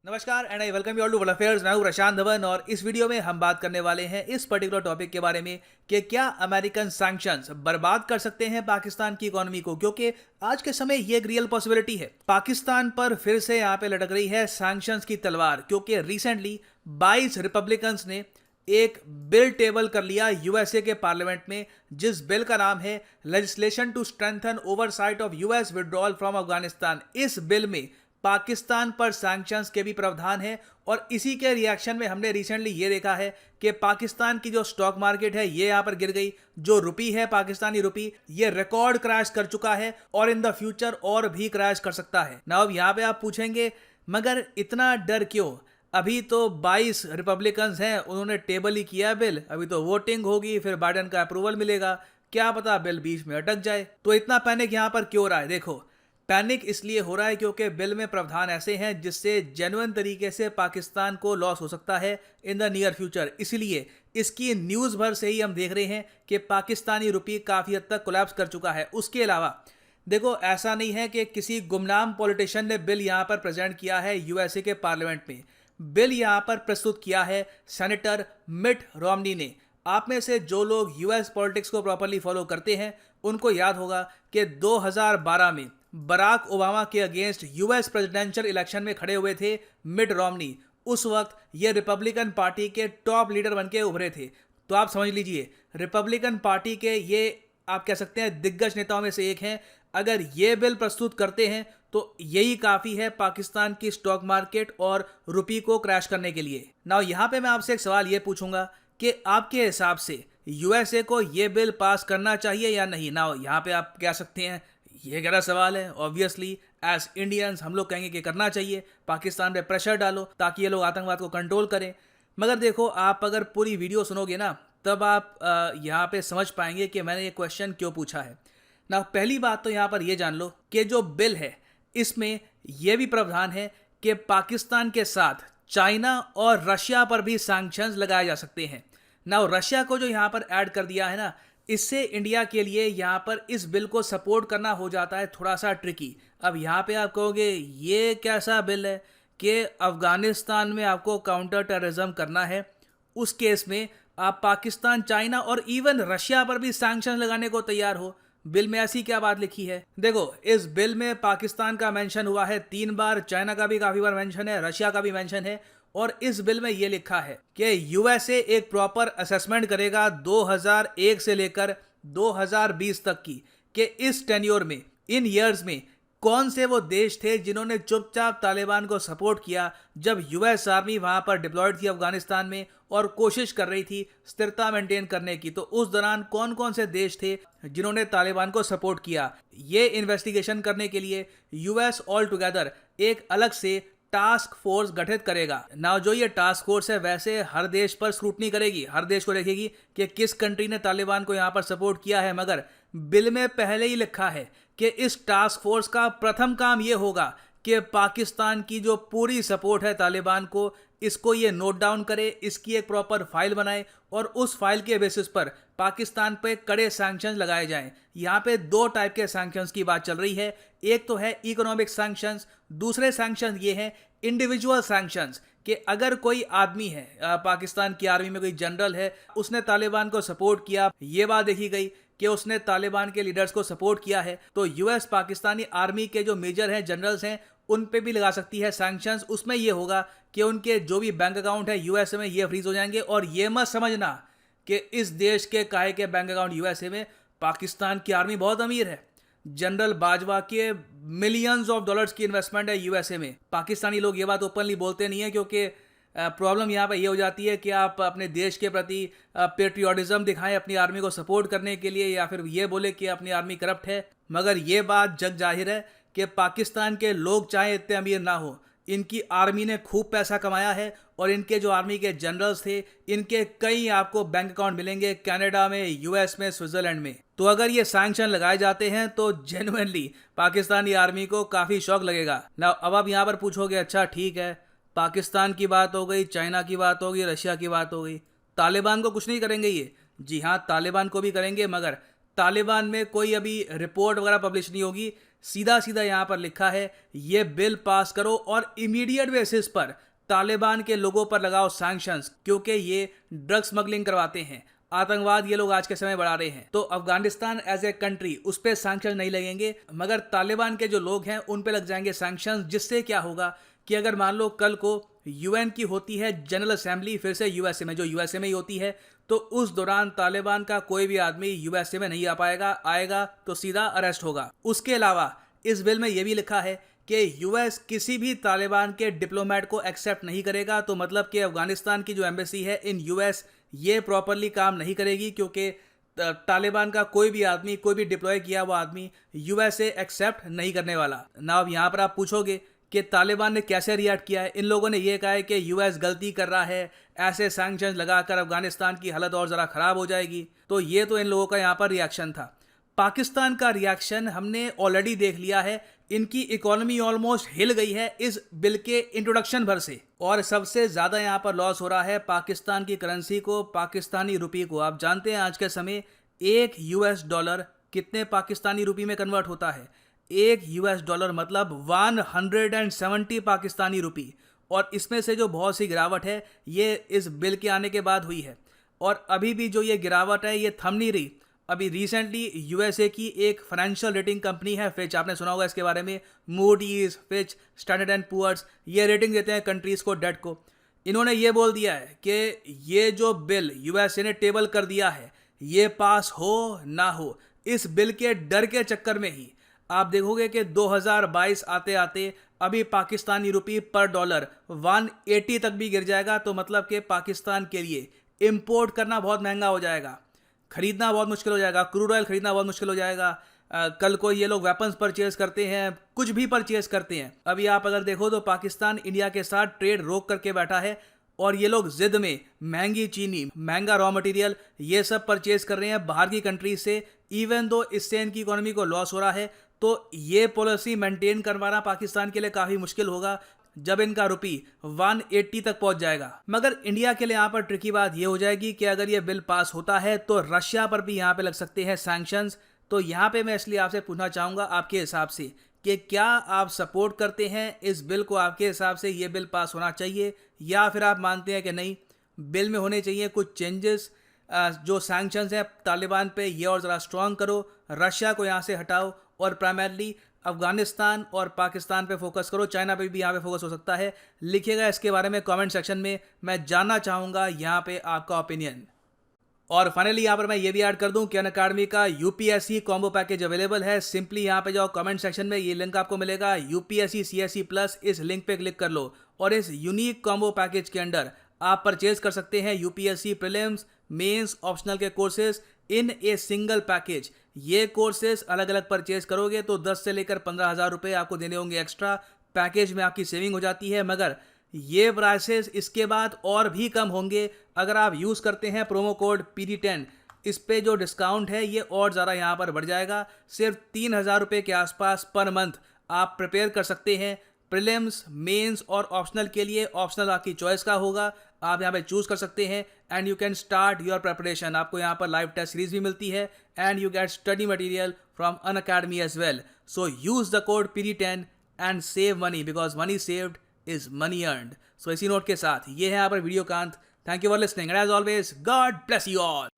नमस्कार and I welcome you all to world affairs. मैं हूं प्रशांत धवन और इस वीडियो में हम बात करने वाले हैं इस पर्टिकुलर टॉपिक के बारे में कि क्या अमेरिकन सैंक्शंस बर्बाद कर सकते हैं पाकिस्तान की इकोनॉमी को, क्योंकि आज के समय ये एक रियल पॉसिबिलिटी है। पाकिस्तान पर फिर से यहाँ पे लटक रही है सैंक्शंस की तलवार, क्योंकि रिसेंटली 22 रिपब्लिकन्स ने एक बिल टेबल कर लिया यूएसए के पार्लियामेंट में, जिस बिल का नाम है legislation to strengthen oversight of US withdrawal from Afghanistan. इस बिल में पाकिस्तान पर सैंक्शंस के भी प्रावधान है और इसी के रिएक्शन में हमने रिसेंटली ये देखा है कि पाकिस्तान की जो स्टॉक मार्केट है ये यहाँ पर गिर गई। जो रुपी है, पाकिस्तानी रुपी, ये रिकॉर्ड क्रैश कर चुका है और इन द फ्यूचर और भी क्रैश कर सकता है ना। अब यहाँ पे आप पूछेंगे मगर इतना डर क्यों? अभी तो 22 रिपब्लिकन्स हैं, उन्होंने टेबल ही किया बिल, अभी तो वोटिंग होगी, फिर बाइडेन का अप्रूवल मिलेगा, क्या पता बिल बीच में अटक जाए। तो इतना पैनिक यहाँ पर क्यों रहा है? देखो, पैनिक इसलिए हो रहा है क्योंकि बिल में प्रावधान ऐसे हैं जिससे जेन्युइन तरीके से पाकिस्तान को लॉस हो सकता है इन द नियर फ्यूचर। इसलिए इसकी न्यूज़ भर से ही हम देख रहे हैं कि पाकिस्तानी रुपये काफ़ी हद तक कोलैप्स कर चुका है। उसके अलावा देखो, ऐसा नहीं है कि किसी गुमनाम पॉलिटिशियन ने बिल यहाँ पर प्रेजेंट किया है यूएसए के पार्लियामेंट में। बिल यहाँ पर प्रस्तुत किया है सेनेटर मिट रोमनी ने। आप में से जो लोग यूएस पॉलिटिक्स को प्रॉपरली फॉलो करते हैं उनको याद होगा कि 2012 में बराक ओबामा के अगेंस्ट यूएस प्रेसिडेंशियल इलेक्शन में खड़े हुए थे मिट रोमनी। उस वक्त ये रिपब्लिकन पार्टी के टॉप लीडर बनके उभरे थे। तो आप समझ लीजिए, रिपब्लिकन पार्टी के ये आप कह सकते हैं दिग्गज नेताओं में से एक हैं। अगर ये बिल प्रस्तुत करते हैं तो यही काफ़ी है पाकिस्तान की स्टॉक मार्केट और रुपी को क्रैश करने के लिए। नाउ यहाँ पे मैं आपसे एक सवाल ये पूछूंगा कि आपके हिसाब से यूएसए को ये बिल पास करना चाहिए या नहीं? नाउ यहाँ पे आप कह सकते हैं ये गलत सवाल है। ऑब्वियसली एज इंडियंस हम लोग कहेंगे कि करना चाहिए, पाकिस्तान पे प्रेशर डालो ताकि ये लोग आतंकवाद को कंट्रोल करें। मगर देखो, आप अगर पूरी वीडियो सुनोगे ना तब आप यहाँ पे समझ पाएंगे कि मैंने ये क्वेश्चन क्यों पूछा है। ना, पहली बात तो यहाँ पर ये जान लो कि जो बिल है इसमें यह भी प्रावधान है कि पाकिस्तान के साथ चाइना और रशिया पर भी सैंक्शंस लगाए जा सकते हैं। ना, रशिया को जो यहाँ पर ऐड कर दिया है ना, इससे इंडिया के लिए यहाँ पर इस बिल को सपोर्ट करना हो जाता है थोड़ा सा ट्रिकी। अब यहाँ पे आप कहोगे ये कैसा बिल है कि अफगानिस्तान में आपको काउंटर टेररिज्म करना है, उस केस में आप पाकिस्तान, चाइना और इवन रशिया पर भी सैंक्शन लगाने को तैयार हो। बिल में ऐसी क्या बात लिखी है? देखो, इस बिल में पाकिस्तान का मेंशन हुआ है 3 बार, चाइना का भी काफ़ी बार मेंशन है, रशिया का भी मेंशन है। और इस बिल में यह लिखा है कि यूएसए एक प्रॉपर असेसमेंट करेगा 2001 से लेकर 2020 तक की, कि इस टेन्योर में, इन ईयर्स में कौन से वो देश थे जिन्होंने चुपचाप तालिबान को सपोर्ट किया जब यूएस आर्मी वहां पर डिप्लॉयड थी अफगानिस्तान में और कोशिश कर रही थी स्थिरता मेंटेन करने की। तो उस दौरान कौन कौन से देश थे जिन्होंने तालिबान को सपोर्ट किया, ये इन्वेस्टिगेशन करने के लिए यूएस ऑल टुगेदर एक अलग से टास्क फोर्स गठित करेगा। ना, जो ये टास्क फोर्स है वैसे हर देश पर स्क्रूटनी करेगी, हर देश को देखेगी कि किस कंट्री ने तालिबान को यहाँ पर सपोर्ट किया है। मगर बिल में पहले ही लिखा है कि इस टास्क फोर्स का प्रथम काम ये होगा कि पाकिस्तान की जो पूरी सपोर्ट है तालिबान को, इसको ये नोट डाउन करे, इसकी एक प्रॉपर फाइल बनाए और उस फाइल के बेसिस पर पाकिस्तान पे कड़े सैंक्शंस लगाए जाएं। यहाँ पे 2 टाइप के सैंक्शंस की बात चल रही है। एक तो है इकोनॉमिक सैंक्शंस, दूसरे सैंक्शंस ये हैं इंडिविजुअल सैंक्शंस, कि अगर कोई आदमी है, पाकिस्तान की आर्मी में कोई जनरल है, उसने तालिबान को सपोर्ट किया, ये बात देखी गई कि उसने तालिबान के लीडर्स को सपोर्ट किया है, तो यूएस पाकिस्तानी आर्मी के जो मेजर हैं, जनरल्स हैं, उन पे भी लगा सकती है सैंक्शंस। उसमें ये होगा कि उनके जो भी बैंक अकाउंट है यूएसए में ये फ्रीज हो जाएंगे। और ये मत समझना कि इस देश के काहे के बैंक अकाउंट यूएसए में, पाकिस्तान की आर्मी बहुत अमीर है। जनरल बाजवा के मिलियंस ऑफ डॉलर्स की इन्वेस्टमेंट है यूएसए में। पाकिस्तानी लोग ये बात ओपनली बोलते नहीं है क्योंकि प्रॉब्लम यहाँ पर ये हो जाती है कि आप अपने देश के प्रति पेट्रियोटिज्म दिखाएं अपनी आर्मी को सपोर्ट करने के लिए, या फिर ये बोले कि अपनी आर्मी करप्ट है। मगर ये बात जग जाहिर है कि पाकिस्तान के लोग चाहे इतने अमीर ना हो, इनकी आर्मी ने खूब पैसा कमाया है और इनके जो आर्मी के जनरल्स थे, इनके कई आपको बैंक अकाउंट मिलेंगे कनाडा में, यूएस में, स्विट्जरलैंड में। तो अगर ये सैंक्शन लगाए जाते हैं तो जेन्युइनली पाकिस्तानी आर्मी को काफ़ी शौक लगेगा ना। अब आप यहाँ पर पूछोगे अच्छा ठीक है, पाकिस्तान की बात हो गई, चाइना की बात हो गई, रशिया की बात हो गई, तालिबान को कुछ नहीं करेंगे ये? जी हाँ, तालिबान को भी करेंगे, मगर तालिबान में कोई अभी रिपोर्ट वगैरह पब्लिश नहीं होगी। सीधा सीधा यहाँ पर लिखा है ये बिल पास करो और इमीडिएट बेसिस पर तालिबान के लोगों पर लगाओ सैंक्शंस, क्योंकि ये ड्रग स्मगलिंग करवाते हैं, आतंकवाद ये लोग आज के समय बढ़ा रहे हैं। तो अफगानिस्तान एज ए कंट्री उस पर सैंक्शन नहीं लगेंगे, मगर तालिबान के जो लोग हैं उन पे लग जाएंगे सैंक्शंस, जिससे क्या होगा कि अगर मान लो कल को यूएन की होती है जनरल असेंबली फिर से यूएसए में, जो यूएसए में ही होती है, तो उस दौरान तालिबान का कोई भी आदमी यूएसए में नहीं आ पाएगा, आएगा तो सीधा अरेस्ट होगा। उसके अलावा इस बिल में यह भी लिखा है कि यूएस किसी भी तालिबान के डिप्लोमेट को एक्सेप्ट नहीं करेगा। तो मतलब कि अफगानिस्तान की जो एम्बेसी है इन यूएस ये प्रॉपरली काम नहीं करेगी, क्योंकि तालिबान का कोई भी आदमी, कोई भी डिप्लॉय किया हुआ आदमी यूएसए एक्सेप्ट नहीं करने वाला ना। अब यहाँ पर आप पूछोगे कि तालिबान ने कैसे रिएक्ट किया है। इन लोगों ने यह कहा है कि यूएस गलती कर रहा है, ऐसे सैंक्शंस लगाकर अफगानिस्तान की हालत और ज़रा ख़राब हो जाएगी। तो ये तो इन लोगों का यहाँ पर रिएक्शन था। पाकिस्तान का रिएक्शन हमने ऑलरेडी देख लिया है। इनकी इकोनॉमी ऑलमोस्ट हिल गई है इस बिल के इंट्रोडक्शन भर से, और सबसे ज़्यादा यहाँ पर लॉस हो रहा है पाकिस्तान की करेंसी को, पाकिस्तानी रुपये को। आप जानते हैं आज के समय एक यूएस डॉलर कितने पाकिस्तानी रुपये में कन्वर्ट होता है? एक यूएस डॉलर मतलब 170 पाकिस्तानी रुपये। और इसमें से जो बहुत सी गिरावट है ये इस बिल के आने के बाद हुई है, और अभी भी जो ये गिरावट है ये थम नहीं रही। अभी रिसेंटली यूएसए की एक फाइनेंशियल रेटिंग कंपनी है फिच, आपने सुना होगा इसके बारे में, Moody's, Fitch, Standard and Poor's, ये रेटिंग देते हैं कंट्रीज को, डेट को। इन्होंने ये बोल दिया है कि ये जो बिल यूएसए ने टेबल कर दिया है ये पास हो ना हो, इस बिल के डर के चक्कर में ही आप देखोगे कि 2022 आते आते अभी पाकिस्तानी रुपये पर डॉलर 180 तक भी गिर जाएगा। तो मतलब कि पाकिस्तान के लिए इंपोर्ट करना बहुत महंगा हो जाएगा, खरीदना बहुत मुश्किल हो जाएगा, क्रूड ऑयल खरीदना बहुत मुश्किल हो जाएगा। कल को ये लोग वेपन्स परचेज करते हैं, कुछ भी परचेज करते हैं। अभी आप अगर देखो तो पाकिस्तान इंडिया के साथ ट्रेड रोक करके बैठा है, और ये लोग जिद में महंगी चीनी, महंगा रॉ मटेरियल ये सब परचेज कर रहे हैं बाहर की कंट्री से। इवन दो इससे इनकी इकोनॉमी को लॉस हो रहा है, तो ये पॉलिसी मेंटेन करवाना पाकिस्तान के लिए काफ़ी मुश्किल होगा जब इनका रुपये 180 तक पहुंच जाएगा। मगर इंडिया के लिए यहाँ पर ट्रिकी बात ये हो जाएगी कि अगर ये बिल पास होता है तो रशिया पर भी यहाँ पे लग सकते हैं सैंक्शंस। तो यहाँ पे मैं इसलिए आपसे पूछना चाहूँगा आपके हिसाब से कि क्या आप सपोर्ट करते हैं इस बिल को? आपके हिसाब से ये बिल पास होना चाहिए, या फिर आप मानते हैं कि नहीं, बिल में होने चाहिए कुछ चेंजेस, जो सैंक्शंस हैं तालिबान पे ये और ज़रा स्ट्रॉन्ग करो, रशिया को यहाँ से हटाओ और प्राइमरली अफगानिस्तान और पाकिस्तान पे फोकस करो। चाइना पे भी यहाँ पे फोकस हो सकता है। लिखिएगा इसके बारे में कमेंट सेक्शन में, मैं जानना चाहूँगा यहाँ पे आपका ओपिनियन। और फाइनली यहाँ पर मैं ये भी ऐड कर दूं कि अनअकैडमी का यूपीएससी कॉम्बो पैकेज अवेलेबल है। सिंपली यहाँ पे जाओ कमेंट सेक्शन में, ये लिंक आपको मिलेगा यूपीएससी सीएससी प्लस, इस लिंक पे क्लिक कर लो और इस यूनिक कॉम्बो पैकेज के अंडर आप परचेज कर सकते हैं यूपीएससी प्रीलिम्स, मेंस, ऑप्शनल के courses in a single package. ये कोर्सेज अलग अलग परचेज करोगे तो 10 से लेकर 15,000 रुपये आपको देने होंगे एक्स्ट्रा। पैकेज में आपकी सेविंग हो जाती है, मगर ये प्राइसेस इसके बाद और भी कम होंगे अगर आप यूज़ करते हैं प्रोमो कोड PD10। इस पे जो डिस्काउंट है ये और ज़्यादा यहाँ पर बढ़ जाएगा। सिर्फ 3,000 रुपये के आसपास पर मंथ आप प्रिपेयर कर सकते हैं प्रीलिम्स, मेंस और ऑप्शनल के लिए। ऑप्शनल आपकी चॉइस का होगा, आप यहाँ पे चूज़ कर सकते हैं and you can start your preparation. आपको यहाँ पर लाइव टेस्ट सीरीज भी मिलती है and you get study material from Unacademy as well. So use the code PD10 and save money, because money saved is money earned. So इसी note के साथ ये है यहाँ पर वीडियो का अंत। Thank you for listening and as always God bless you all.